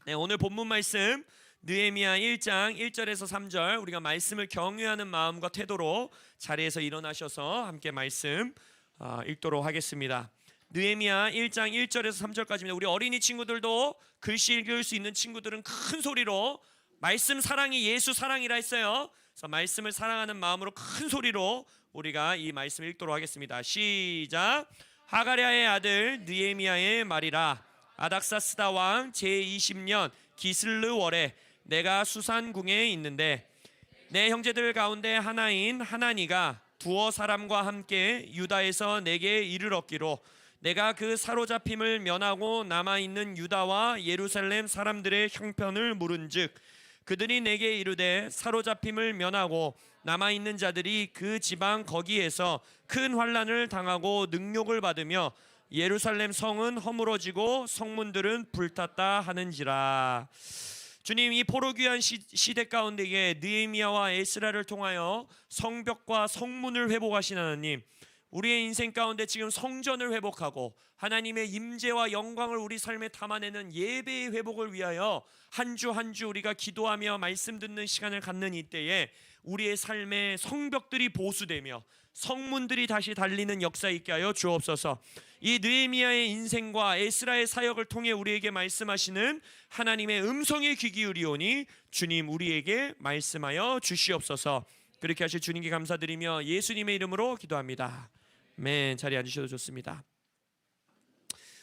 네, 오늘 본문 말씀 느헤미야 1장 1절에서 3절, 우리가 말씀을 경외하는 마음과 태도로 자리에서 일어나셔서 함께 말씀 읽도록 하겠습니다. 느헤미야 1장 1절에서 3절까지입니다. 우리 어린이 친구들도 글씨 읽을 수 있는 친구들은 큰 소리로, 말씀 사랑이 예수 사랑이라 했어요. 그래서 말씀을 사랑하는 마음으로 큰 소리로 우리가 이 말씀을 읽도록 하겠습니다. 시작. 하가랴의 아들 느헤미야의 말이라. 아닥사스다 왕 제20년 기슬르월에 내가 수산궁에 있는데 내 형제들 가운데 하나인 하나니가 두어 사람과 함께 유다에서 내게 이르렀기로 내가 그 사로잡힘을 면하고 남아있는 유다와 예루살렘 사람들의 형편을 물은즉 그들이 내게 이르되 사로잡힘을 면하고 남아있는 자들이 그 지방 거기에서 큰 환난을 당하고 능욕을 받으며 예루살렘 성은 허물어지고 성문들은 불탔다 하는지라. 주님, 이 포로귀한 시대 가운데에 느헤미야와 에스라를 통하여 성벽과 성문을 회복하신 하나님, 우리의 인생 가운데 지금 성전을 회복하고 하나님의 임재와 영광을 우리 삶에 담아내는 예배의 회복을 위하여 한 주 한 주 우리가 기도하며 말씀 듣는 시간을 갖는 이때에 우리의 삶에 성벽들이 보수되며 성문들이 다시 달리는 역사 있게 하여 주옵소서. 이 느헤미야의 인생과 에스라의 사역을 통해 우리에게 말씀하시는 하나님의 음성에 귀 기울이오니 주님 우리에게 말씀하여 주시옵소서. 그렇게 하실 주님께 감사드리며 예수님의 이름으로 기도합니다. 아멘. 자리에 앉으셔도 좋습니다.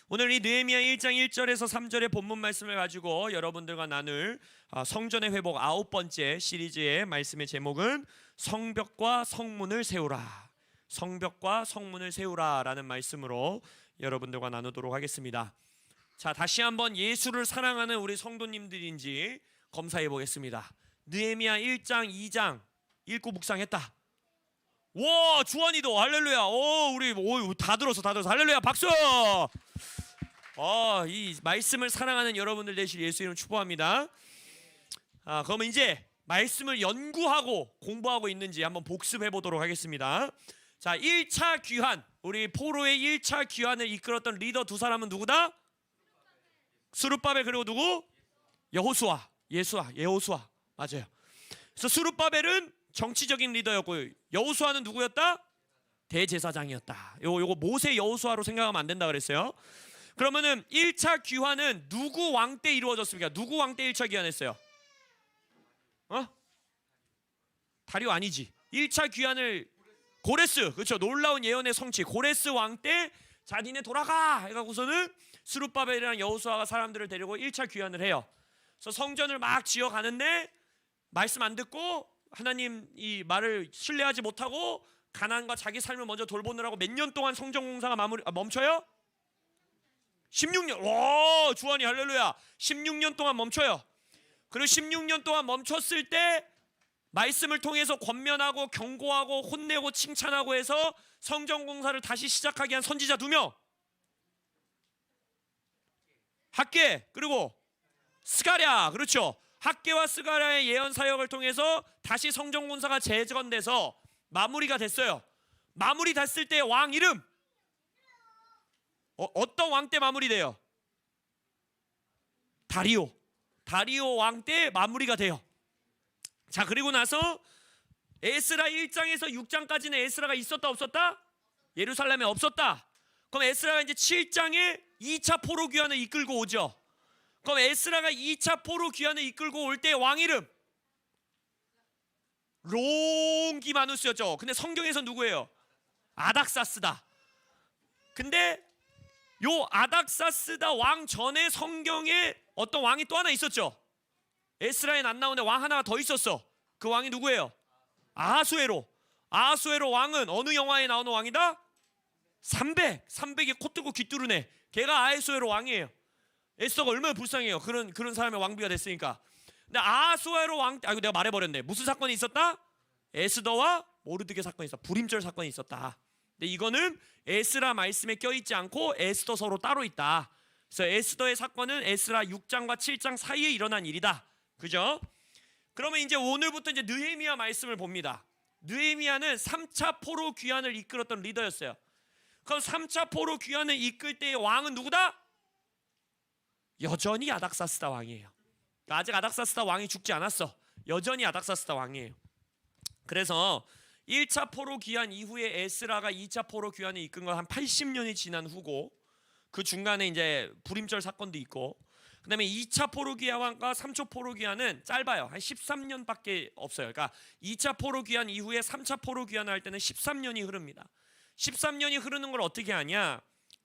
오늘 이 느헤미야 1장 1절에서 3절의 본문 말씀을 가지고 여러분들과 나눌 성전의 회복 9번째 시리즈의 말씀의 제목은 성벽과 성문을 세우라. 성벽과 성문을 세우라 라는 말씀으로 여러분들과 나누도록 하겠습니다. 자, 다시 한번 예수를 사랑하는 우리 성도님들인지 검사해 보겠습니다. 느헤미야 1장 2장 읽고 묵상했다. 와, 주원이도 할렐루야. 우리 다 들었어. 할렐루야. 박수. 이 말씀을 사랑하는 여러분들 되실 예수 이름 축복합니다. 그러면 이제 말씀을 연구하고 공부하고 있는지 한번 복습해 보도록 하겠습니다. 자, 1차 귀환, 우리 포로의 1차 귀환을 이끌었던 리더 두 사람은 누구다? 스룹바벨, 그리고 누구? 여호수아. 예호수아. 맞아요. 그래서 스룹바벨은 정치적인 리더였고 여호수아는 누구였다? 대제사장이었다. 요거 모세 여호수아로 생각하면 안 된다 그랬어요. 그러면은 1차 귀환은 누구 왕 때 이루어졌습니까? 누구 왕 때 1차 귀환했어요? 다리오 아니지. 1차 귀환을 고레스, 그렇죠. 놀라운 예언의 성취 고레스 왕 때 자 니네 돌아가 해가고서는 스룹바벨이랑 여호수아가 사람들을 데리고 1차 귀환을 해요. 그래서 성전을 막 지어가는데 말씀 안 듣고 하나님 이 말을 신뢰하지 못하고 가나안과 자기 삶을 먼저 돌보느라고 몇 년 동안 성전 공사가 멈춰요? 16년. 와, 주환이 할렐루야. 16년 동안 멈춰요. 그리고 16년 동안 멈췄을 때 말씀을 통해서 권면하고 경고하고 혼내고 칭찬하고 해서 성전 공사를 다시 시작하게 한 선지자 2명. 학개, 그리고 스가랴. 그렇죠. 학개와 스가랴의 예언 사역을 통해서 다시 성전 공사가 재건돼서 마무리가 됐어요. 마무리 됐을 때 왕 이름 어떤 왕 때 마무리돼요? 다리오 왕 때 마무리가 돼요. 자, 그리고 나서 에스라 1장에서 6장까지는 에스라가 있었다 없었다? 예루살렘에 없었다. 그럼 에스라가 이제 7장에 2차 포로 귀환을 이끌고 오죠. 그럼 에스라가 2차 포로 귀환을 이끌고 올 때 왕 이름 롱기마누스였죠. 근데 성경에서 누구예요? 아닥사스다. 근데 요 아닥사스다 왕 전에 성경에 어떤 왕이 또 하나 있었죠. 에스라엔 안 나오는데 왕 하나가 더 있었어. 그 왕이 누구예요? 아하수에로. 아하수에로 왕은 어느 영화에 나오는 왕이다? 300이 코 뜨고 귀 뚫으네. 걔가 아하수에로 왕이에요. 에스더가 얼마나 불쌍해요. 그런 사람의 왕비가 됐으니까. 근데 아하수에로 왕, 내가 말해버렸네. 무슨 사건이 있었다? 에스더와 모르드게 사건이 있었다. 불임절 사건이 있었다. 근데 이거는 에스라 말씀에 껴있지 않고 에스더서로 따로 있다. 그래서 에스더의 사건은 에스라 6장과 7장 사이에 일어난 일이다. 그죠? 그러면 이제 오늘부터 이제 느헤미야 말씀을 봅니다. 느헤미야는 3차 포로 귀환을 이끌었던 리더였어요. 그럼 3차 포로 귀환을 이끌 때의 왕은 누구다? 여전히 아닥사스다 왕이에요. 아직 아닥사스다 왕이 죽지 않았어. 여전히 아닥사스다 왕이에요. 그래서 1차 포로 귀환 이후에 에스라가 2차 포로 귀환을 이끈 건 한 80년이 지난 후고, 그 중간에 이제 불임절 사건도 있고, 그 다음에 2차 포로 귀환과 3차 포로 귀환은 짧아요. 한 13년밖에 없어요. 그러니까 2차 포로 귀환 이후에 3차 포로 귀환을 할 때는 13년이 흐릅니다. 13년이 흐르는 걸 어떻게 아냐?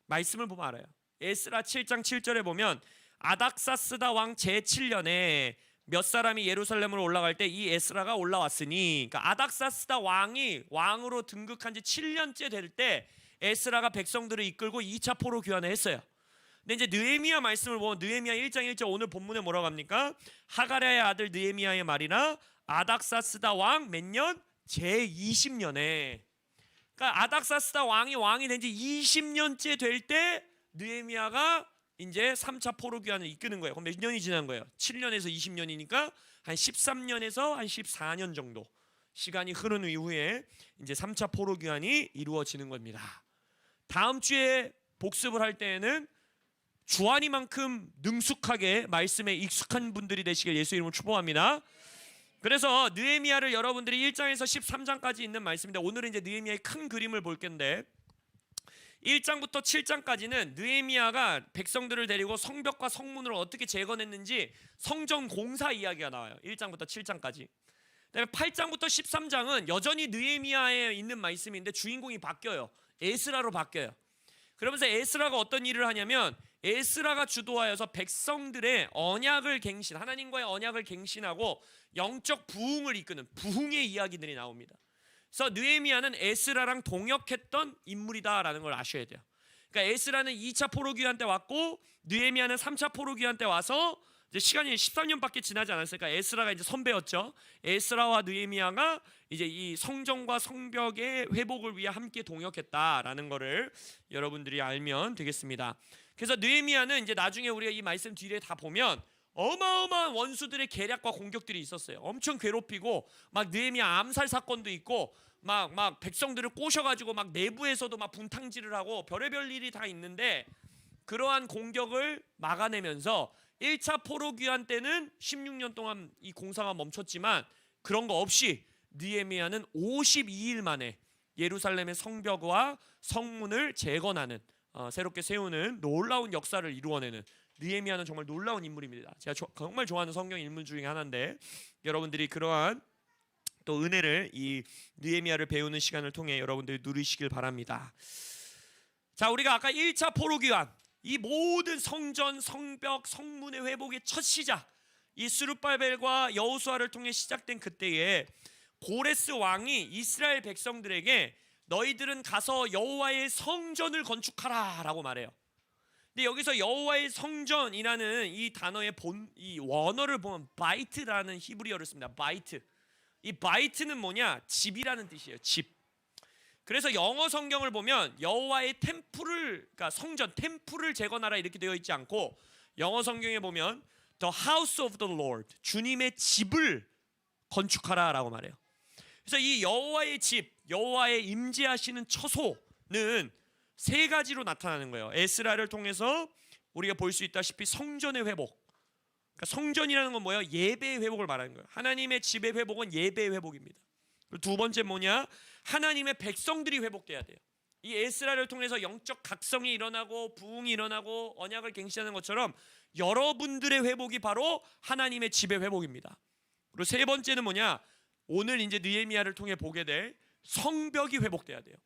말씀을 보면 알아요. 에스라 7장 7절에 보면 아닥사스다 왕 제7년에 몇 사람이 예루살렘으로 올라갈 때 이 에스라가 올라왔으니, 그러니까 아닥사스다 왕이 왕으로 등극한 지 7년째 될 때 에스라가 백성들을 이끌고 2차 포로 귀환을 했어요. 근데 이제 느헤미야 말씀을 보면 느헤미야 1장 1절 오늘 본문에 뭐라고 합니까? 하가랴의 아들 느헤미야의 말이라 아닥사스다 왕 몇 년? 제20년에. 그러니까 아닥사스다 왕이 된 지 20년째 될 때 느헤미야가 이제 3차 포로 귀환을 이끄는 거예요. 그럼 몇 년이 지난 거예요? 7년에서 20년이니까 한 13년에서 한 14년 정도 시간이 흐른 이후에 이제 3차 포로 귀환이 이루어지는 겁니다. 다음 주에 복습을 할 때에는 주한이만큼 능숙하게 말씀에 익숙한 분들이 되시길 예수 이름으로 축복합니다. 그래서 느헤미야를 여러분들이 1장에서 13장까지 있는 말씀인데, 오늘은 이제 느헤미야의 큰 그림을 볼 건데, 1장부터 7장까지는 느헤미야가 백성들을 데리고 성벽과 성문을 어떻게 재건했는지 성전 공사 이야기가 나와요. 1장부터 7장까지. 그다음에 8장부터 13장은 여전히 느헤미야에 있는 말씀인데 주인공이 바뀌어요. 에스라로 바뀌어요. 그러면서 에스라가 어떤 일을 하냐면, 에스라가 주도하여서 백성들의 언약을 갱신, 하나님과의 언약을 갱신하고 영적 부흥을 이끄는 부흥의 이야기들이 나옵니다. 그래서 느헤미야는 에스라랑 동역했던 인물이다라는 걸 아셔야 돼요. 그러니까 에스라는 2차 포로 귀환 때 왔고 느헤미야는 3차 포로 귀환 때 와서 이제 시간이 13년밖에 지나지 않았으니까 에스라가 이제 선배였죠. 에스라와 느헤미야가 이제 이 성전과 성벽의 회복을 위해 함께 동역했다라는 거를 여러분들이 알면 되겠습니다. 그래서 느헤미야는 이제 나중에 우리가 이 말씀 뒤에 다 보면 어마어마한 원수들의 계략과 공격들이 있었어요. 엄청 괴롭히고 막 느헤미야 암살 사건도 있고 막 백성들을 꼬셔가지고 막 내부에서도 막 분탕질을 하고 별의별 일이 다 있는데, 그러한 공격을 막아내면서 1차 포로 귀환 때는 16년 동안 이 공사가 멈췄지만 그런 거 없이 느헤미야는 52일 만에 예루살렘의 성벽과 성문을 재건하는, 새롭게 세우는 놀라운 역사를 이루어내는, 느헤미야는 정말 놀라운 인물입니다. 제가 정말 좋아하는 성경 인물 중에 하나인데, 여러분들이 그러한 또 은혜를 이 느헤미야를 배우는 시간을 통해 여러분들이 누리시길 바랍니다. 자, 우리가 아까 1차 포로 귀환, 이 모든 성전, 성벽, 성문의 회복의 첫 시작, 이 스룹바벨과 여호수아를 통해 시작된 그때에 고레스 왕이 이스라엘 백성들에게 너희들은 가서 여호와의 성전을 건축하라라고 말해요. 근데 여기서 여호와의 성전이라는 이 단어의 이 원어를 보면 바이트라는 히브리어를 씁니다. 바이트. 이 바이트는 뭐냐? 집이라는 뜻이에요. 집. 그래서 영어 성경을 보면 여호와의 템플을, 그러니까 성전, 템플을 재건하라 이렇게 되어 있지 않고, 영어 성경에 보면 The house of the Lord, 주님의 집을 건축하라라고 말해요. 그래서 이 여호와의 집, 여호와의 임재하시는 처소는 세 가지로 나타나는 거예요. 에스라를 통해서 우리가 볼 수 있다시피 성전의 회복. 그러니까 성전이라는 건 뭐예요? 예배의 회복을 말하는 거예요. 하나님의 집의 회복은 예배의 회복입니다. 그리고 두 번째 뭐냐? 하나님의 백성들이 회복돼야 돼요. 이 에스라를 통해서 영적 각성이 일어나고 부흥이 일어나고 언약을 갱신하는 것처럼 여러분들의 회복이 바로 하나님의 집의 회복입니다. 그리고 세 번째는 뭐냐? 오늘 이제 느헤미야를 통해 보게 될 성벽이 회복돼야 돼요.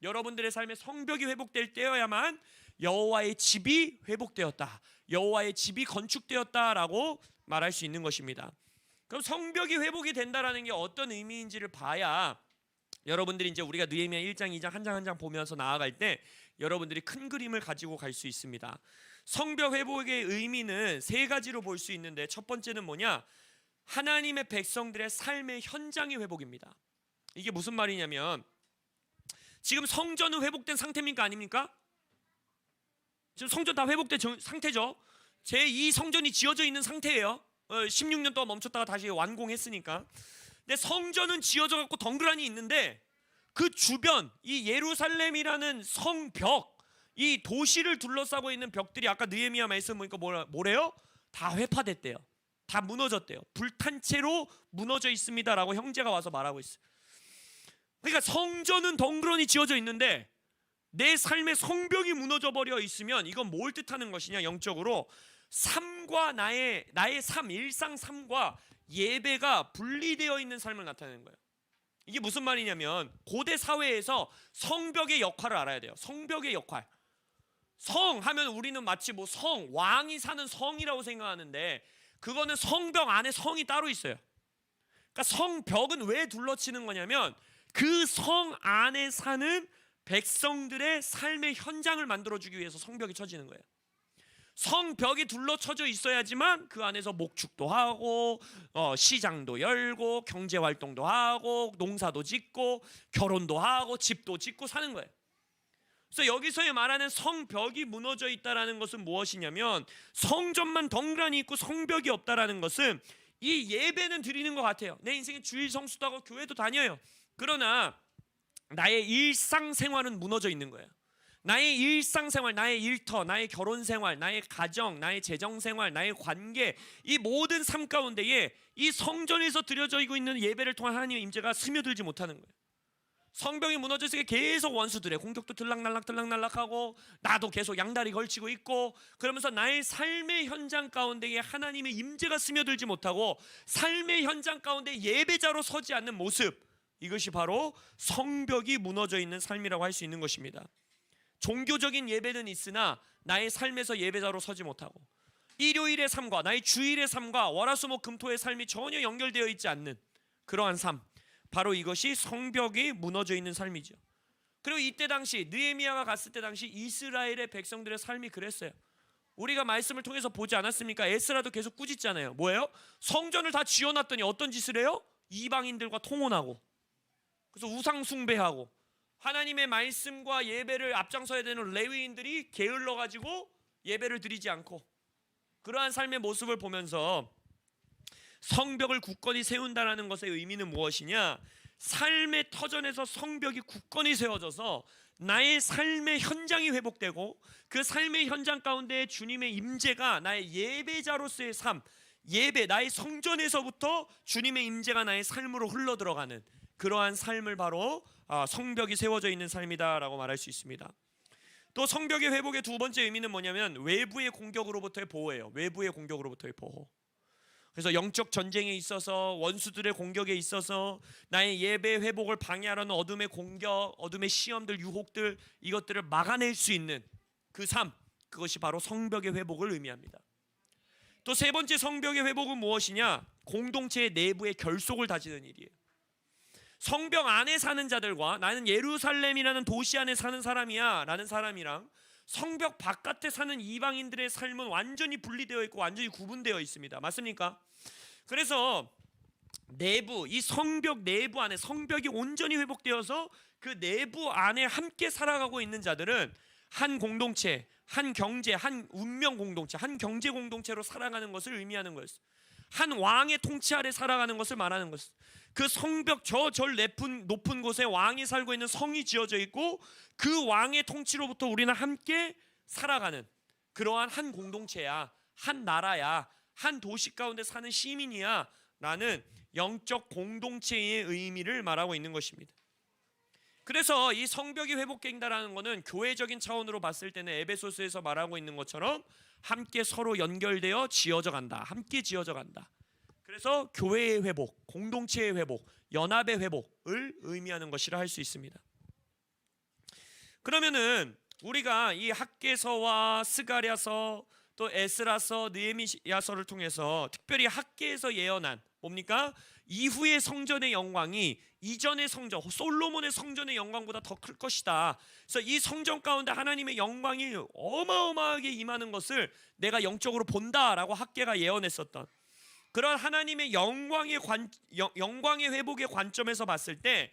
여러분들의 삶에 성벽이 회복될 때여야만 여호와의 집이 회복되었다, 여호와의 집이 건축되었다라고 말할 수 있는 것입니다. 그럼 성벽이 회복이 된다라는 게 어떤 의미인지를 봐야 여러분들이 이제 우리가 느헤미야 1장, 2장 한 장 한 장 보면서 나아갈 때 여러분들이 큰 그림을 가지고 갈 수 있습니다. 성벽 회복의 의미는 세 가지로 볼 수 있는데, 첫 번째는 뭐냐? 하나님의 백성들의 삶의 현장의 회복입니다. 이게 무슨 말이냐면, 지금 성전은 회복된 상태입니까? 아닙니까? 지금 성전 다 회복된 상태죠. 제2 성전이 지어져 있는 상태예요. 16년 동안 멈췄다가 다시 완공했으니까. 근데 성전은 지어져 갖고 덩그러니 있는데 그 주변, 이 예루살렘이라는 성벽, 이 도시를 둘러싸고 있는 벽들이 아까 느헤미야 말씀 보니까 뭐래요? 다 회파됐대요. 다 무너졌대요. 불탄 채로 무너져 있습니다라고 형제가 와서 말하고 있어요. 그러니까 성전은 덩그러니 지어져 있는데 내 삶의 성벽이 무너져 버려 있으면 이건 뭘 뜻하는 것이냐? 영적으로 삶과 나의 삶, 일상 삶과 예배가 분리되어 있는 삶을 나타내는 거예요. 이게 무슨 말이냐면 고대 사회에서 성벽의 역할을 알아야 돼요. 성벽의 역할. 성 하면 우리는 마치 뭐 성, 왕이 사는 성이라고 생각하는데 그거는 성벽 안에 성이 따로 있어요. 그러니까 성벽은 왜 둘러치는 거냐면 그 성 안에 사는 백성들의 삶의 현장을 만들어주기 위해서 성벽이 쳐지는 거예요. 성벽이 둘러쳐져 있어야지만 그 안에서 목축도 하고 시장도 열고 경제활동도 하고 농사도 짓고 결혼도 하고 집도 짓고 사는 거예요. 그래서 여기서의 말하는 성벽이 무너져 있다는 것은 무엇이냐면 성전만 덩그러니 있고 성벽이 없다라는 것은 이 예배는 드리는 것 같아요. 내 인생에 주일 성수도 하고 교회도 다녀요. 그러나 나의 일상생활은 무너져 있는 거예요. 나의 일상생활, 나의 일터, 나의 결혼생활, 나의 가정, 나의 재정생활, 나의 관계, 이 모든 삶 가운데에 이 성전에서 드려지고 있는 예배를 통한 하나님의 임재가 스며들지 못하는 거예요. 성벽이 무너져 있으니까 계속 원수들의 공격도 들락날락하고 나도 계속 양다리 걸치고 있고 그러면서 나의 삶의 현장 가운데에 하나님의 임재가 스며들지 못하고 삶의 현장 가운데 예배자로 서지 않는 모습, 이것이 바로 성벽이 무너져 있는 삶이라고 할 수 있는 것입니다. 종교적인 예배는 있으나 나의 삶에서 예배자로 서지 못하고 일요일의 삶과 나의 주일의 삶과 월화수목금토의 삶이 전혀 연결되어 있지 않는 그러한 삶, 바로 이것이 성벽이 무너져 있는 삶이죠. 그리고 이때 당시 느헤미야가 갔을 때 당시 이스라엘의 백성들의 삶이 그랬어요. 우리가 말씀을 통해서 보지 않았습니까? 에스라도 계속 꾸짖잖아요. 뭐예요? 성전을 다 지어놨더니 어떤 짓을 해요? 이방인들과 통혼하고 그래서 우상 숭배하고 하나님의 말씀과 예배를 앞장서야 되는 레위인들이 게을러 가지고 예배를 드리지 않고 그러한 삶의 모습을 보면서 성벽을 굳건히 세운다는 것의 의미는 무엇이냐? 삶의 터전에서 성벽이 굳건히 세워져서 나의 삶의 현장이 회복되고 그 삶의 현장 가운데 주님의 임재가 나의 예배자로서의 삶, 예배, 나의 성전에서부터 주님의 임재가 나의 삶으로 흘러들어가는 그러한 삶을 바로 성벽이 세워져 있는 삶이다라고 말할 수 있습니다. 또 성벽의 회복의 두 번째 의미는 뭐냐면 외부의 공격으로부터의 보호예요. 외부의 공격으로부터의 보호. 그래서 영적 전쟁에 있어서 원수들의 공격에 있어서 나의 예배 회복을 방해하려는 어둠의 공격, 어둠의 시험들, 유혹들, 이것들을 막아낼 수 있는 그 삶, 그것이 바로 성벽의 회복을 의미합니다. 또 세 번째 성벽의 회복은 무엇이냐? 공동체의 내부의 결속을 다지는 일이에요. 성벽 안에 사는 자들과 나는 예루살렘이라는 도시 안에 사는 사람이야 라는 사람이랑 성벽 바깥에 사는 이방인들의 삶은 완전히 분리되어 있고 완전히 구분되어 있습니다. 맞습니까? 그래서 내부, 이 성벽 내부 안에 성벽이 온전히 회복되어서 그 내부 안에 함께 살아가고 있는 자들은 한 공동체, 한 경제, 한 운명 공동체, 한 경제 공동체로 살아가는 것을 의미하는 것이었어요. 한 왕의 통치 아래 살아가는 것을 말하는 것이었어요. 그 성벽 저 절 높은 곳에 왕이 살고 있는 성이 지어져 있고 그 왕의 통치로부터 우리는 함께 살아가는 그러한 한 공동체야, 한 나라야, 한 도시 가운데 사는 시민이야 라는 영적 공동체의 의미를 말하고 있는 것입니다. 그래서 이 성벽이 회복된다라는 것은 교회적인 차원으로 봤을 때는 에베소서에서 말하고 있는 것처럼 함께 서로 연결되어 지어져 간다, 함께 지어져 간다. 그래서 교회의 회복, 공동체의 회복, 연합의 회복을 의미하는 것이라 할 수 있습니다. 그러면은 우리가 이 학개서와 스가랴서 또 에스라서, 느헤미야서를 통해서 특별히 학개에서 예언한 뭡니까? 이후의 성전의 영광이 이전의 성전, 솔로몬의 성전의 영광보다 더 클 것이다. 그래서 이 성전 가운데 하나님의 영광이 어마어마하게 임하는 것을 내가 영적으로 본다라고 학개가 예언했었던 그런 하나님의 영광의 회복의 관점에서 봤을 때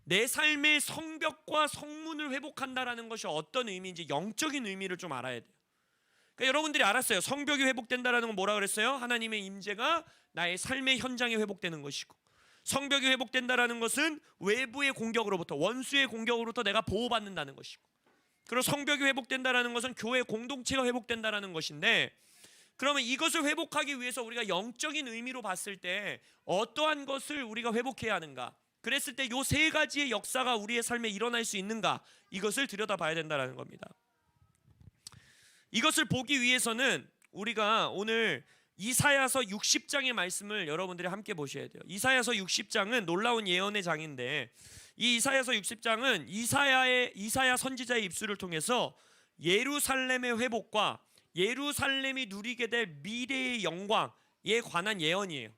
내 삶의 성벽과 성문을 회복한다라는 것이 어떤 의미인지 영적인 의미를 좀 알아야 돼요. 그러니까 여러분들이 알았어요. 성벽이 회복된다라는 건 뭐라 그랬어요? 하나님의 임재가 나의 삶의 현장에 회복되는 것이고, 성벽이 회복된다라는 것은 외부의 공격으로부터, 원수의 공격으로부터 내가 보호받는다는 것이고, 그리고 성벽이 회복된다라는 것은 교회 공동체가 회복된다라는 것인데, 그러면 이것을 회복하기 위해서 우리가 영적인 의미로 봤을 때 어떠한 것을 우리가 회복해야 하는가? 그랬을 때 요 세 가지의 역사가 우리의 삶에 일어날 수 있는가? 이것을 들여다봐야 된다는 겁니다. 이것을 보기 위해서는 우리가 오늘 이사야서 60장의 말씀을 여러분들이 함께 보셔야 돼요. 이사야서 60장은 놀라운 예언의 장인데, 이 이사야서 60장은 이사야 선지자의 입술을 통해서 예루살렘의 회복과 예루살렘이 누리게 될 미래의 영광에 관한 예언이에요.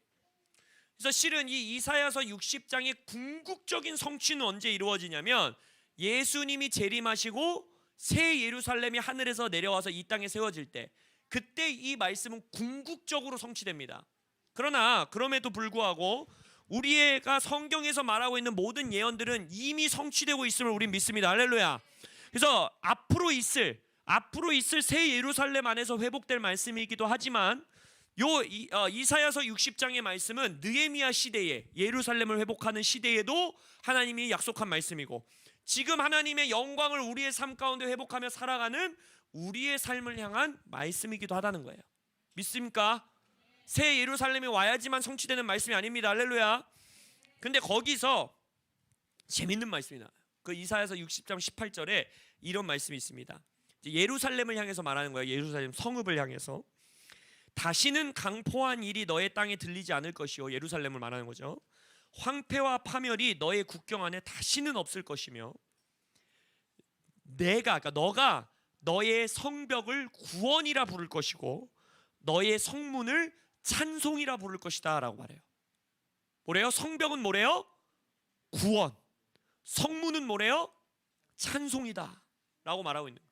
그래서 실은 이 이사야서 60장의 궁극적인 성취는 언제 이루어지냐면 예수님이 재림하시고 새 예루살렘이 하늘에서 내려와서 이 땅에 세워질 때, 그때 이 말씀은 궁극적으로 성취됩니다. 그러나 그럼에도 불구하고 우리가 성경에서 말하고 있는 모든 예언들은 이미 성취되고 있음을 우린 믿습니다. 할렐루야. 그래서 앞으로 있을 새 예루살렘 안에서 회복될 말씀이기도 하지만 이사야서 60장의 말씀은 느헤미야 시대에 예루살렘을 회복하는 시대에도 하나님이 약속한 말씀이고, 지금 하나님의 영광을 우리의 삶 가운데 회복하며 살아가는 우리의 삶을 향한 말씀이기도 하다는 거예요. 믿습니까? 새 예루살렘이 와야지만 성취되는 말씀이 아닙니다. 할렐루야. 근데 거기서 재밌는 말씀이 나와요. 그 이사야서 60장 18절에 이런 말씀이 있습니다. 예루살렘을 향해서 말하는 거예요. 예루살렘 성읍을 향해서. 다시는 강포한 일이 너의 땅에 들리지 않을 것이요. 예루살렘을 말하는 거죠. 황폐와 파멸이 너의 국경 안에 다시는 없을 것이며, 그러니까 너가 너의 성벽을 구원이라 부를 것이고 너의 성문을 찬송이라 부를 것이다 라고 말해요. 뭐래요? 성벽은 뭐래요? 구원. 성문은 뭐래요? 찬송이다 라고 말하고 있는 거예요.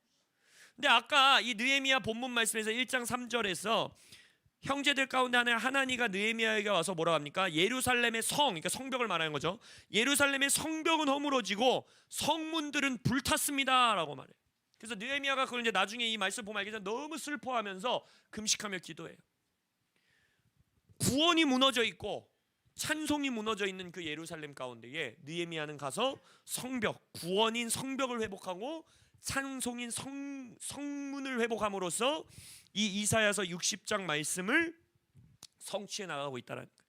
근데 아까 이 느헤미야 본문 말씀에서 1장 3절에서 형제들 가운데 하나니가 느헤미야에게 와서 뭐라고 합니까? 예루살렘의 그러니까 성벽을 말하는 거죠. 예루살렘의 성벽은 허물어지고 성문들은 불탔습니다 라고 말해요. 그래서 느헤미야가 그걸 이제 나중에 이 말씀 보면 알겠지만 너무 슬퍼하면서 금식하며 기도해요. 구원이 무너져 있고 찬송이 무너져 있는 그 예루살렘 가운데에 느헤미야는 가서 성벽, 구원인 성벽을 회복하고 찬송인 성문을 회복함으로써 이 이사야서 60장 말씀을 성취해 나가고 있다는 거예요.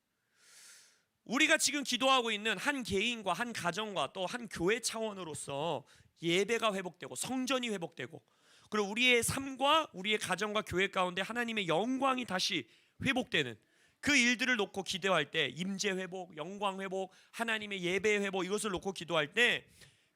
우리가 지금 기도하고 있는 한 개인과 한 가정과 또 한 교회 차원으로서 예배가 회복되고 성전이 회복되고, 그리고 우리의 삶과 우리의 가정과 교회 가운데 하나님의 영광이 다시 회복되는 그 일들을 놓고 기도할 때, 임재 회복, 영광 회복, 하나님의 예배 회복, 이것을 놓고 기도할 때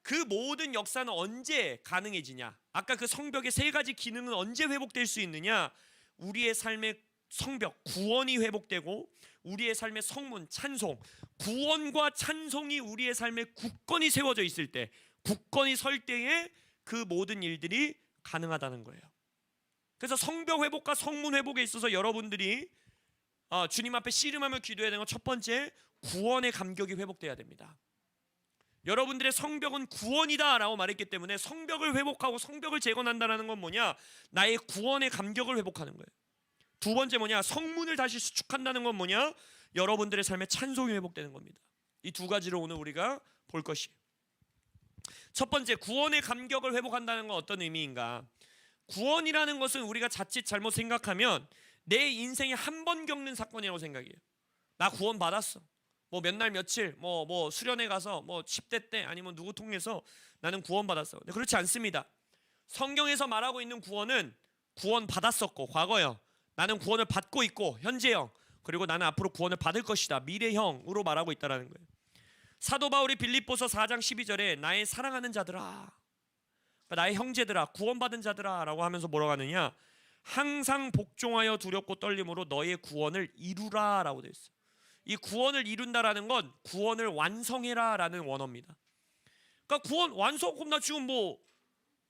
그 모든 역사는 언제 가능해지냐? 아까 그 성벽의 세 가지 기능은 언제 회복될 수 있느냐? 우리의 삶의 성벽, 구원이 회복되고 우리의 삶의 성문, 찬송, 구원과 찬송이 우리의 삶의 굳건히 세워져 있을 때, 굳건히 설 때에 그 모든 일들이 가능하다는 거예요. 그래서 성벽 회복과 성문 회복에 있어서 여러분들이 주님 앞에 씨름하며 기도해야 되는 건 첫 번째, 구원의 감격이 회복돼야 됩니다. 여러분들의 성벽은 구원이다 라고 말했기 때문에 성벽을 회복하고 성벽을 재건한다는 건 뭐냐? 나의 구원의 감격을 회복하는 거예요. 두 번째 뭐냐? 성문을 다시 수축한다는 건 뭐냐? 여러분들의 삶의 찬송이 회복되는 겁니다. 이 두 가지로 오늘 우리가 볼 것이에요. 첫 번째, 구원의 감격을 회복한다는 건 어떤 의미인가? 구원이라는 것은 우리가 자칫 잘못 생각하면 내 인생에 한 번 겪는 사건이라고 생각해요. 나 구원 받았어. 뭐 몇 날 며칠 뭐 수련회 가서 뭐 10대 때 아니면 누구 통해서 나는 구원 받았어. 근데 그렇지 않습니다. 성경에서 말하고 있는 구원은 구원 받았었고 과거형, 나는 구원을 받고 있고 현재형, 그리고 나는 앞으로 구원을 받을 것이다, 미래형으로 말하고 있다라는 거예요. 사도 바울이 빌립보서 4장 12절에 나의 사랑하는 자들아, 그러니까 나의 형제들아, 구원받은 자들아 라고 하면서 뭐라고 하느냐? 항상 복종하여 두렵고 떨림으로 너의 구원을 이루라 라고 되어 있어요. 이 구원을 이룬다라는 건 구원을 완성해라 라는 원어입니다. 그러니까 구원 완성, 그럼 나 지금 뭐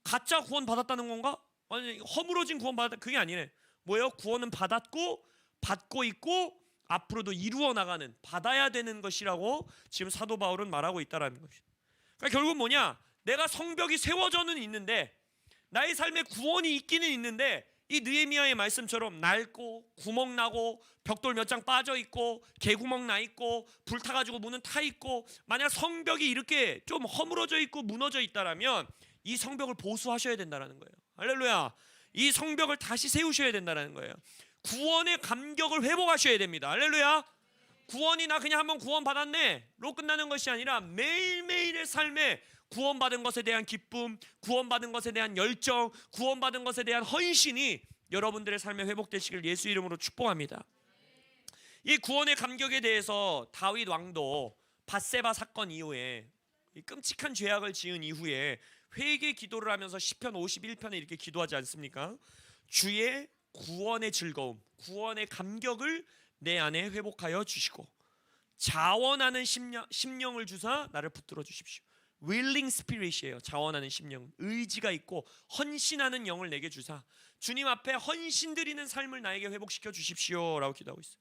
가짜 구원 받았다는 건가? 아니, 허물어진 구원 받았다, 그게 아니네. 뭐예요? 구원은 받았고 받고 있고 앞으로도 이루어 나가는, 받아야 되는 것이라고 지금 사도 바울은 말하고 있다라는 것이죠. 그러니까 결국 뭐냐? 내가 성벽이 세워져는 있는데, 나의 삶에 구원이 있기는 있는데, 이 느헤미야의 말씀처럼 낡고 구멍 나고 벽돌 몇 장 빠져 있고 개구멍 나 있고 불타가지고 문은 타 있고, 만약 성벽이 이렇게 좀 허물어져 있고 무너져 있다라면 이 성벽을 보수하셔야 된다라는 거예요. 할렐루야. 이 성벽을 다시 세우셔야 된다라는 거예요. 구원의 감격을 회복하셔야 됩니다. 할렐루야. 구원이 나 그냥 한번 구원 받았네로 끝나는 것이 아니라 매일매일의 삶에 구원받은 것에 대한 기쁨, 구원받은 것에 대한 열정, 구원받은 것에 대한 헌신이 여러분들의 삶에 회복되시길 예수 이름으로 축복합니다. 이 구원의 감격에 대해서 다윗 왕도 밧세바 사건 이후에, 이 끔찍한 죄악을 지은 이후에 회개 기도를 하면서 시편 51편에 이렇게 기도하지 않습니까? 주의 구원의 즐거움, 구원의 감격을 내 안에 회복하여 주시고 자원하는 심령을 주사 나를 붙들어 주십시오. willing spirit이에요. 자원하는 심령, 의지가 있고 헌신하는 영을 내게 주사 주님 앞에 헌신드리는 삶을 나에게 회복시켜 주십시오 라고 기도하고 있어요.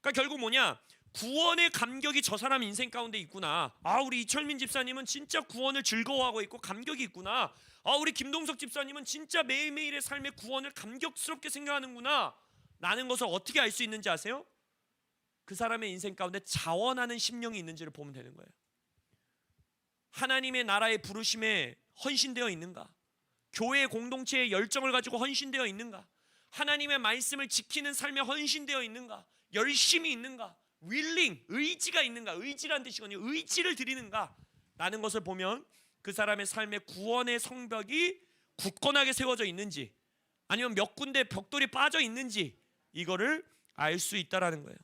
그러니까 결국 뭐냐, 구원의 감격이 저 사람 인생 가운데 있구나. 우리 이철민 집사님은 진짜 구원을 즐거워하고 있고 감격이 있구나. 우리 김동석 집사님은 진짜 매일매일의 삶의 구원을 감격스럽게 생각하는구나 라는 것을 어떻게 알 수 있는지 아세요? 그 사람의 인생 가운데 자원하는 심령이 있는지를 보면 되는 거예요. 하나님의 나라의 부르심에 헌신되어 있는가? 교회 공동체의 열정을 가지고 헌신되어 있는가? 하나님의 말씀을 지키는 삶에 헌신되어 있는가? 열심히 있는가? willing, 의지가 있는가? 의지란 뜻이거든요. 의지를 드리는가? 라는 것을 보면 그 사람의 삶의 구원의 성벽이 굳건하게 세워져 있는지, 아니면 몇 군데 벽돌이 빠져 있는지, 이거를 알 수 있다라는 거예요.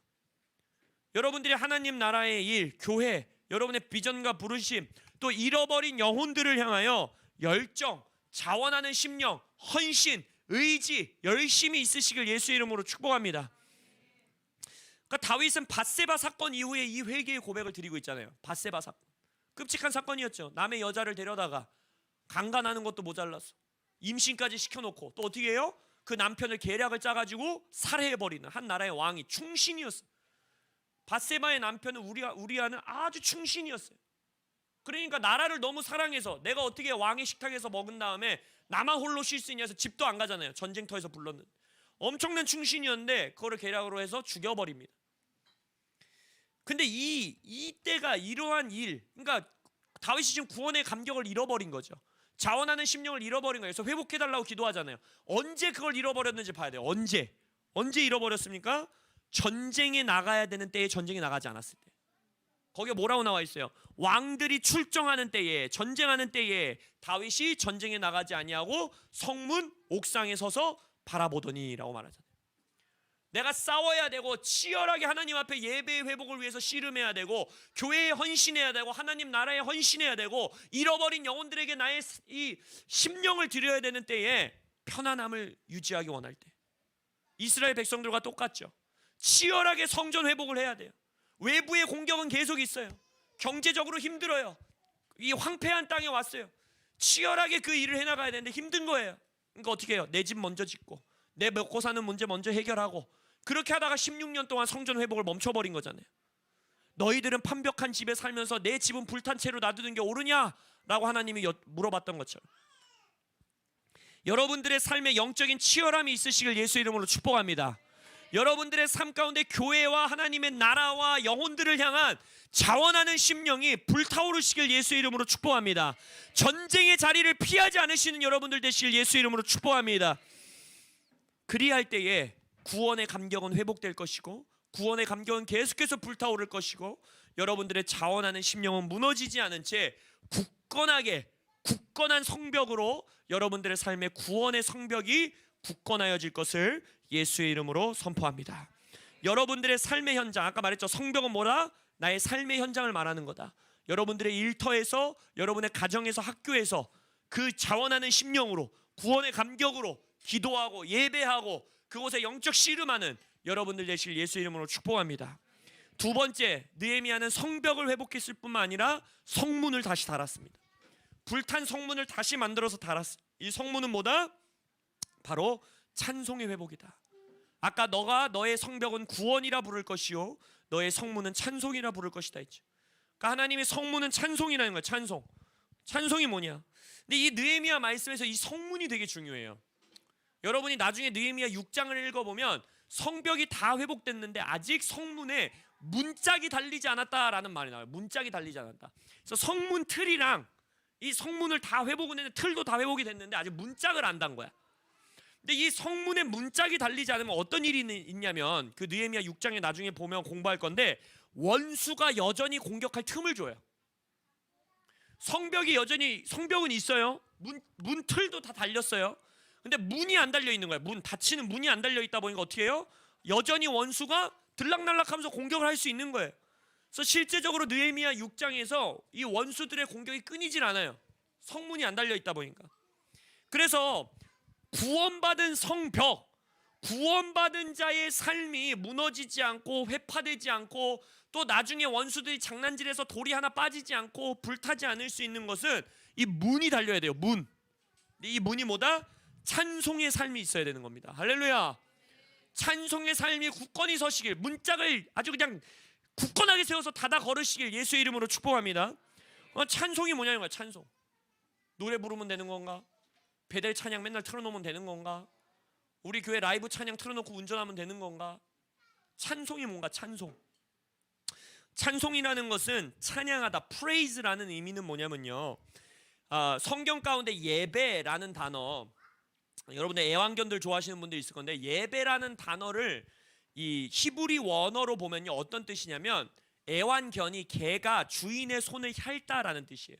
여러분들이 하나님 나라의 일, 교회, 여러분의 비전과 부르심, 또 잃어버린 영혼들을 향하여 열정, 자원하는 심령, 헌신, 의지, 열심히 있으시길 예수 이름으로 축복합니다. 그러니까 다윗은 밧세바 사건 이후에 이 회개의 고백을 드리고 있잖아요. 밧세바 사건, 끔찍한 사건이었죠. 남의 여자를 데려다가 강간하는 것도 모자라서 임신까지 시켜놓고 또 어떻게 해요? 그 남편을 계략을 짜가지고 살해해버리는 한 나라의 왕이 충신이었어요. 밧세바의 남편은 우리아는 아주 충신이었어요. 그러니까 나라를 너무 사랑해서 내가 어떻게 왕의 식탁에서 먹은 다음에 나만 홀로 쉴 수 있냐 해서 집도 안 가잖아요. 전쟁터에서 불렀는데 엄청난 충신이었는데 그거를 계략으로 해서 죽여버립니다. 근데 이때가 이러한 일, 그러니까 다윗이 지금 구원의 감격을 잃어버린 거죠. 자원하는 심령을 잃어버린 거예요. 그래서 회복해달라고 기도하잖아요. 언제 그걸 잃어버렸는지 봐야 돼요. 언제 잃어버렸습니까? 전쟁에 나가야 되는 때에 전쟁에 나가지 않았을 때. 거기에 뭐라고 나와 있어요? 왕들이 출정하는 때에, 전쟁하는 때에 다윗이 전쟁에 나가지 아니하고 성문 옥상에 서서 바라보더니 라고 말하잖아요. 내가 싸워야 되고 치열하게 하나님 앞에 예배의 회복을 위해서 씨름해야 되고 교회에 헌신해야 되고 하나님 나라에 헌신해야 되고 잃어버린 영혼들에게 나의 이 심령을 드려야 되는 때에 편안함을 유지하기 원할 때, 이스라엘 백성들과 똑같죠. 치열하게 성전 회복을 해야 돼요. 외부의 공격은 계속 있어요. 경제적으로 힘들어요. 이 황폐한 땅에 왔어요. 치열하게 그 일을 해나가야 되는데 힘든 거예요. 그러니까 어떻게 해요? 내 집 먼저 짓고 내 먹고 사는 문제 먼저 해결하고, 그렇게 하다가 16년 동안 성전 회복을 멈춰버린 거잖아요. 너희들은 판벽한 집에 살면서 내 집은 불탄 채로 놔두는 게 옳으냐? 라고 하나님이 물어봤던 것처럼 여러분들의 삶에 영적인 치열함이 있으시길 예수 이름으로 축복합니다. 여러분들의 삶 가운데 교회와 하나님의 나라와 영혼들을 향한 자원하는 심령이 불타오르시길 예수 이름으로 축복합니다. 전쟁의 자리를 피하지 않으시는 여러분들 되시길 예수 이름으로 축복합니다. 그리할 때에 구원의 감격은 회복될 것이고 구원의 감격은 계속해서 불타오를 것이고 여러분들의 자원하는 심령은 무너지지 않은 채 굳건한 성벽으로 여러분들의 삶의 구원의 성벽이 굳건하여질 것을 예수의 이름으로 선포합니다. 여러분들의 삶의 현장, 아까 말했죠. 성벽은 뭐라? 나의 삶의 현장을 말하는 거다. 여러분들의 일터에서, 여러분의 가정에서, 학교에서 그 자원하는 심령으로 구원의 감격으로 기도하고 예배하고 그곳에 영적 씨름하는 여러분들 되실 예수 이름으로 축복합니다. 두 번째, 느헤미야는 성벽을 회복했을 뿐만 아니라 성문을 다시 달았습니다. 불탄 성문을 다시 만들어서 달았어요. 이 성문은 뭐다? 바로 찬송의 회복이다. 아까 너가 너의 성벽은 구원이라 부를 것이요 너의 성문은 찬송이라 부를 것이다 했죠. 그러니까 하나님의 성문은 찬송이라는 거예요. 찬송이 뭐냐? 근데 이 느헤미야 말씀에서 이 성문이 되게 중요해요. 여러분이 나중에 느헤미야 6장을 읽어보면 성벽이 다 회복됐는데 아직 성문에 문짝이 달리지 않았다라는 말이 나와요. 문짝이 달리지 않았다. 그래서 성문 틀이랑 이 성문을 다 회복은 했는데 틀도 다 회복이 됐는데 아직 문짝을 안 단 거야. 근데 이 성문에 문짝이 달리지 않으면 어떤 일이 있냐면, 그 느헤미야 6장에 나중에 보면 공부할 건데, 원수가 여전히 공격할 틈을 줘요. 성벽이 여전히, 성벽은 있어요. 문틀도 다 달렸어요. 근데 문이 안 달려 있는 거예요. 문 닫히는 문이 안 달려 있다 보니까 어떻게 해요? 여전히 원수가 들락날락하면서 공격을 할 수 있는 거예요. 그래서 실제적으로 느헤미야 6장에서 이 원수들의 공격이 끊이질 않아요. 성문이 안 달려 있다 보니까. 그래서 구원받은 성벽, 구원받은 자의 삶이 무너지지 않고 회파되지 않고, 또 나중에 원수들이 장난질해서 돌이 하나 빠지지 않고 불타지 않을 수 있는 것은 이 문이 달려야 돼요. 문. 이 문이 뭐다? 찬송의 삶이 있어야 되는 겁니다. 할렐루야. 찬송의 삶이 굳건히 서시길, 문짝을 아주 그냥 굳건하게 세워서 닫아 걸으시길 예수의 이름으로 축복합니다. 찬송이 뭐냐는 거야. 찬송. 노래 부르면 되는 건가? 베델 찬양 맨날 틀어놓으면 되는 건가? 우리 교회 라이브 찬양 틀어놓고 운전하면 되는 건가? 찬송이 뭔가? 찬송. 찬송이라는 것은 찬양하다, praise라는 의미는 뭐냐면요, 성경 가운데 예배라는 단어, 여러분들 애완견들 좋아하시는 분들 있을 건데, 예배라는 단어를 이 히브리 원어로 보면요, 어떤 뜻이냐면, 애완견이 개가 주인의 손을 핥다라는 뜻이에요.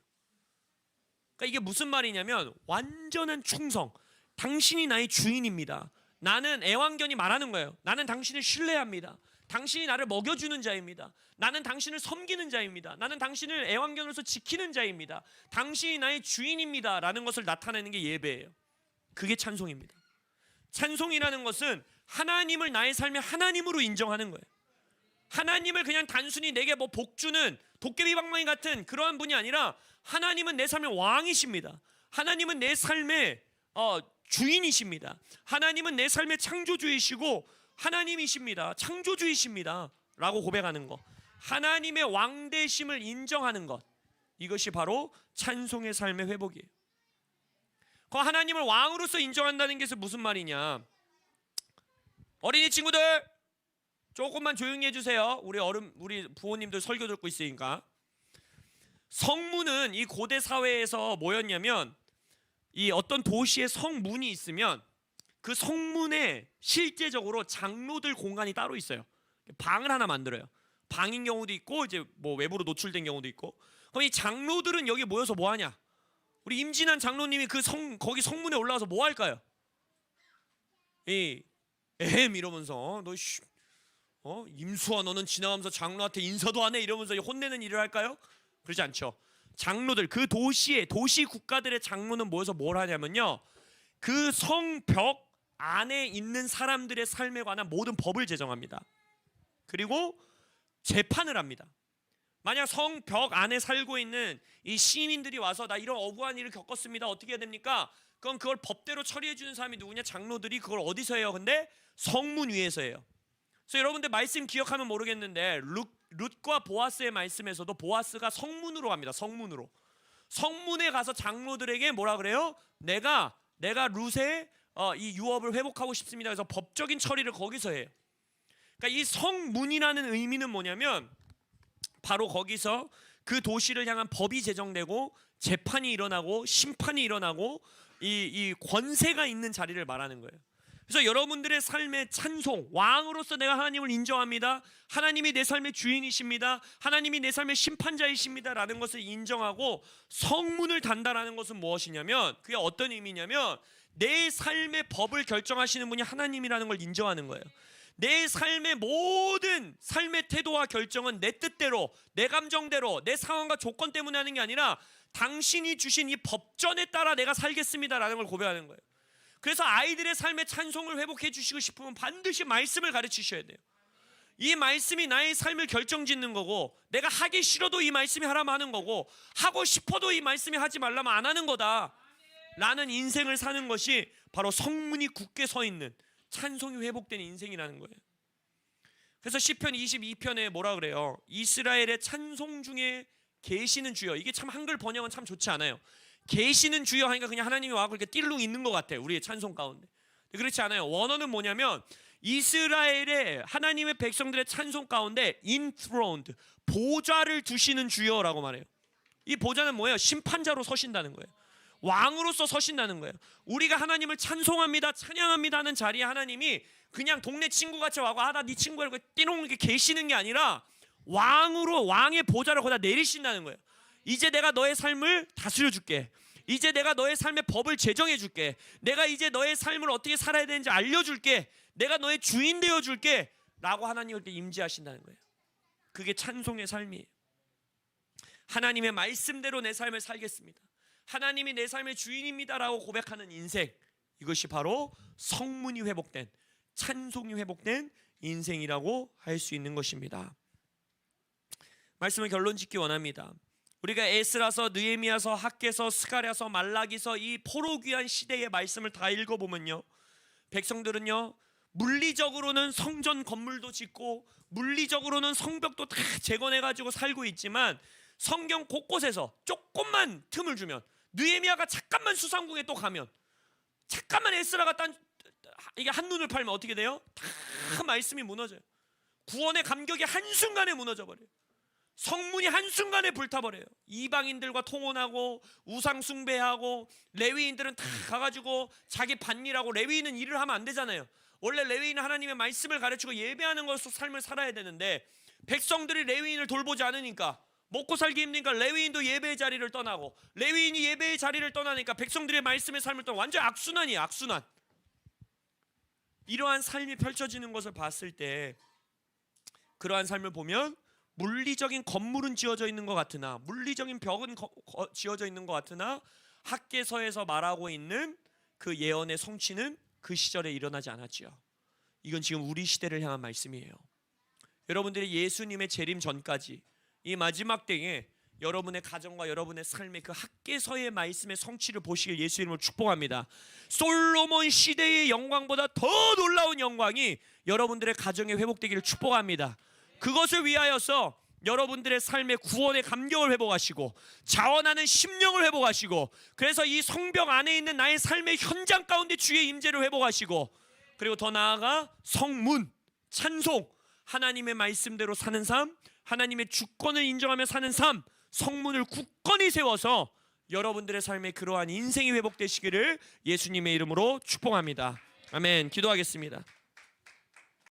그러니까 이게 무슨 말이냐면, 완전한 충성. 당신이 나의 주인입니다. 나는, 애완견이 말하는 거예요. 나는 당신을 신뢰합니다. 당신이 나를 먹여주는 자입니다. 나는 당신을 섬기는 자입니다. 나는 당신을 애완견으로서 지키는 자입니다. 당신이 나의 주인입니다 라는 것을 나타내는 게 예배예요. 그게 찬송입니다. 찬송이라는 것은 하나님을 나의 삶의 하나님으로 인정하는 거예요. 하나님을 그냥 단순히 내게 뭐 복주는 도깨비방망이 같은 그러한 분이 아니라, 하나님은 내 삶의 왕이십니다. 하나님은 내 삶의 주인이십니다. 하나님은 내 삶의 창조주이시고 하나님이십니다. 창조주이십니다 라고 고백하는 것, 하나님의 왕되심을 인정하는 것, 이것이 바로 찬송의 삶의 회복이에요. 그 하나님을 왕으로서 인정한다는 게 무슨 말이냐? 어린이 친구들 조금만 조용히 해주세요. 우리 부모님들 설교 듣고 있으니까. 성문은 이 고대 사회에서 뭐였냐면, 이 어떤 도시에 성문이 있으면 그 성문에 실제적으로 장로들 공간이 따로 있어요. 방을 하나 만들어요. 방인 경우도 있고, 이제 뭐 외부로 노출된 경우도 있고. 그럼 이 장로들은 여기 모여서 뭐 하냐? 우리 임진한 장로님이 거기 성문에 올라가서 뭐 할까요? 이러면서 임수아 너는 지나가면서 장로한테 인사도 안 해 이러면서 혼내는 일을 할까요? 그렇지 않죠. 장로들, 그 도시 국가들의 장로는 모여서 뭘 하냐면요, 그 성벽 안에 있는 사람들의 삶에 관한 모든 법을 제정합니다. 그리고 재판을 합니다. 만약 성벽 안에 살고 있는 이 시민들이 와서 나 이런 억울한 일을 겪었습니다, 어떻게 해야 됩니까? 그럼 그걸 법대로 처리해 주는 사람이 누구냐? 장로들이. 그걸 어디서 해요? 근데 성문 위에서 해요. 그래서 여러분들 말씀 기억하면 모르겠는데, 룻과 보아스의 말씀에서도 보아스가 성문으로 갑니다. 성문에 가서 장로들에게 뭐라 그래요? 내가 룻의 이 유업을 회복하고 싶습니다. 그래서 법적인 처리를 거기서 해요. 그러니까 이 성문이라는 의미는 뭐냐면, 바로 거기서 그 도시를 향한 법이 제정되고 재판이 일어나고 심판이 일어나고 이 권세가 있는 자리를 말하는 거예요. 그래서 여러분들의 삶의 찬송, 왕으로서 내가 하나님을 인정합니다, 하나님이 내 삶의 주인이십니다, 하나님이 내 삶의 심판자이십니다 라는 것을 인정하고 성문을 단다라는 것은 무엇이냐면, 그게 어떤 의미냐면, 내 삶의 법을 결정하시는 분이 하나님이라는 걸 인정하는 거예요. 내 삶의 모든 삶의 태도와 결정은 내 뜻대로, 내 감정대로, 내 상황과 조건 때문에 하는 게 아니라 당신이 주신 이 법전에 따라 내가 살겠습니다라는 걸 고백하는 거예요. 그래서 아이들의 삶의 찬송을 회복해 주시고 싶으면 반드시 말씀을 가르치셔야 돼요. 이 말씀이 나의 삶을 결정짓는 거고, 내가 하기 싫어도 이 말씀이 하라면 하는 거고, 하고 싶어도 이 말씀이 하지 말라면 안 하는 거다 라는 인생을 사는 것이 바로 성문이 굳게 서 있는, 찬송이 회복된 인생이라는 거예요. 그래서 시편 22편에 뭐라 그래요? 이스라엘의 찬송 중에 계시는 주여. 이게 참 한글 번역은 참 좋지 않아요. 계시는 주여 하니까 그냥 하나님이 와서 이렇게 띠르릉 있는 것 같아요, 우리의 찬송 가운데. 그렇지 않아요. 원어는 뭐냐면, 이스라엘의 하나님의 백성들의 찬송 가운데 enthroned, 보좌를 두시는 주여라고 말해요. 이 보좌는 뭐예요? 심판자로 서신다는 거예요. 왕으로서 서신다는 거예요. 우리가 하나님을 찬송합니다, 찬양합니다 하는 자리에 하나님이 그냥 동네 친구같이 와고 나 네 친구라고 띠롱 이렇게 계시는 게 아니라 왕으로 왕의 보좌를 거기다 내리신다는 거예요. 이제 내가 너의 삶을 다스려 줄게. 이제 내가 너의 삶의 법을 제정해 줄게. 내가 이제 너의 삶을 어떻게 살아야 되는지 알려줄게. 내가 너의 주인 되어 줄게 라고 하나님이 그때 임재하신다는 거예요. 그게 찬송의 삶이에요. 하나님의 말씀대로 내 삶을 살겠습니다, 하나님이 내 삶의 주인입니다라고 고백하는 인생, 이것이 바로 성문이 회복된, 찬송이 회복된 인생이라고 할 수 있는 것입니다. 말씀을 결론 짓기 원합니다. 우리가 에스라서, 느헤미야서, 학개서, 스가랴서, 말라기서 이 포로귀한 시대의 말씀을 다 읽어보면요, 백성들은요 물리적으로는 성전 건물도 짓고 물리적으로는 성벽도 다 재건해가지고 살고 있지만 성경 곳곳에서 조금만 틈을 주면, 느헤미야가 잠깐만 수상궁에 또 가면, 잠깐만 에스라가 이게 한눈을 팔면 어떻게 돼요? 다 말씀이 무너져요. 구원의 감격이 한순간에 무너져 버려요. 성문이 한순간에 불타버려요. 이방인들과 통혼하고 우상 숭배하고, 레위인들은 다 가가지고 자기 밭일하고, 레위인은 일을 하면 안 되잖아요. 원래 레위인은 하나님의 말씀을 가르치고 예배하는 것으로 삶을 살아야 되는데, 백성들이 레위인을 돌보지 않으니까 먹고 살기 힘드니까 레위인도 예배의 자리를 떠나고, 레위인이 예배의 자리를 떠나니까 백성들의 말씀의 삶을 떠나, 완전 악순환이에요. 악순환. 이러한 삶이 펼쳐지는 것을 봤을 때, 그러한 삶을 보면 물리적인 건물은 지어져 있는 것 같으나, 물리적인 벽은 지어져 있는 것 같으나, 학개서에서 말하고 있는 그 예언의 성취는 그 시절에 일어나지 않았지요. 이건 지금 우리 시대를 향한 말씀이에요. 여러분들이 예수님의 재림 전까지 이 마지막 때에 여러분의 가정과 여러분의 삶의 그 학개서의 말씀의 성취를 보시길 예수 이름으로 축복합니다. 솔로몬 시대의 영광보다 더 놀라운 영광이 여러분들의 가정에 회복되기를 축복합니다. 그것을 위하여서 여러분들의 삶의 구원의 감격을 회복하시고, 자원하는 심령을 회복하시고, 그래서 이 성벽 안에 있는 나의 삶의 현장 가운데 주의 임재를 회복하시고, 그리고 더 나아가 성문, 찬송, 하나님의 말씀대로 사는 삶, 하나님의 주권을 인정하며 사는 삶, 성문을 굳건히 세워서 여러분들의 삶에 그러한 인생이 회복되시기를 예수님의 이름으로 축복합니다. 아멘. 기도하겠습니다.